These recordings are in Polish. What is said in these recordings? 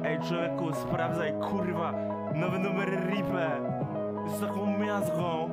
Ej, człowieku, sprawdzaj, kurwa, nowy numer Ripe z taką miazgą.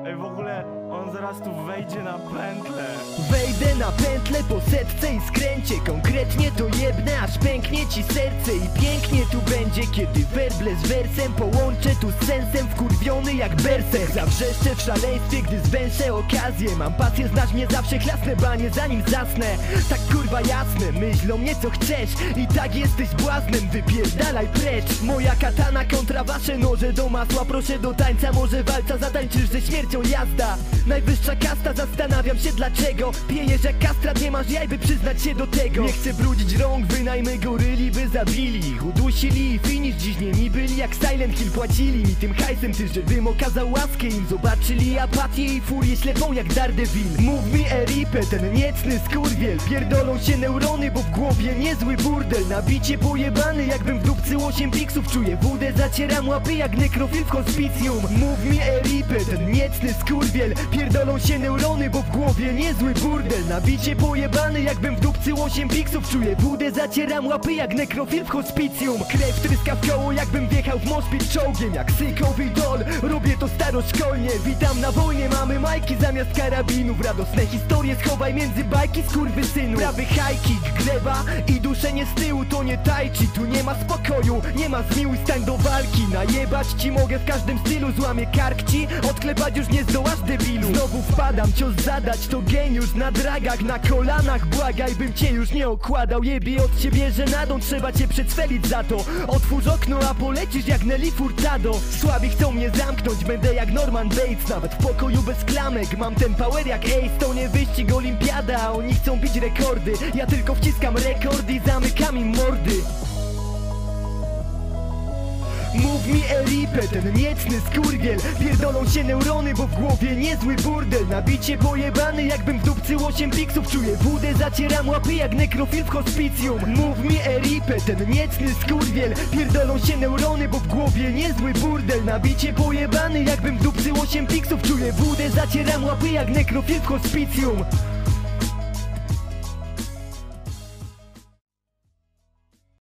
Ej, w ogóle on zaraz tu wejdzie na pętlę. Wejdę na pętlę po setce i skręcie. Konkretnie to jebnę, aż pęknie ci serce. I pięknie tu będzie, kiedy werble z wersem połączę tu z sensem, wkurwiony jak berserk. Zawrzeszczę w szaleństwie, gdy zwęszę okazję. Mam pasję, znasz mnie zawsze, chlasnę banie zanim zasnę. Tak kurwa jasne, myśl o mnie co chcesz. I tak jesteś błaznem, wypierdalaj precz. Moja katana kontra wasze noże do masła. Proszę do tańca, może walca zatańczysz ze śmiercią jazda. Najwyższa kasta, zastanawiam się dlaczego. Pijesz jak kastrat, nie masz jaj, by przyznać się do tego. Nie chcę brudzić rąk, wynajmy goryli, by zabili ich, udusili i finish dziś nimi byli jak Silent Hill. Płacili mi tym hajsem ty, żebym okazał łaskę im. Zobaczyli apatię i furię ślepą jak Daredevil. Mów mi Eripe, ten niecny skurwiel. Pierdolą się neurony, bo w głowie niezły burdel. Nabicie pojebany, jakbym wdupcył 8 piksów. Czuję wódę, zacieram łapy jak nekrofil w hospicjum. Mów mi Eripe, ten niecny skurwiel. Pierdolą się neurony, bo w głowie niezły burdel. Nabicie pojebany, jakbym wdupcył 8 piksów. Czuję wódę, zacieram łapy jak nekrofil w hospicjum. Krew tryska w koło, jakbym wjechał w mospit czołgiem. Jak sykowy dol, robię to staroszkolnie. Witam na wojnie, mamy majki zamiast karabinów. Radosne historie schowaj między bajki, skurwysynu. Prawy high kick, gleba i duszenie z tyłu. To nie tai chi, tu nie ma spokoju, nie ma zmiłuj, stań do walki. Najebać ci mogę w każdym stylu, złamię kark ci, odklepać już nie zdołasz debilu. Znowu wpadam, cios zadać, to geniusz na dragach, na kolanach. Błagaj, bym cię już nie okładał. Jebie od ciebie żenadą, trzeba cię przedswelić za to. Otwórz okno, a polecisz jak Nelly Furtado. Słabi chcą mnie zamknąć, będę jak Norman Bates. Nawet w pokoju bez klamek, mam ten power jak Ace. To nie wyścig, olimpiada, a oni chcą bić rekordy. Ja tylko wciskam rekord i zamykam im mordy. Mów mi Eripe, ten niecny skurwiel. Pierdolą się neurony, bo w głowie niezły burdel. Nabicie pojebany, jakbym wdupcył 8 piksów. Czuję wódę, zacieram łapy jak nekrofil w hospicjum. Mów mi Eripe, ten niecny skurwiel. Pierdolą się neurony, bo w głowie niezły burdel. Nabicie pojebany, jakbym wdupcył 8 piksów. Czuję wódę, zacieram łapy jak nekrofil w hospicjum.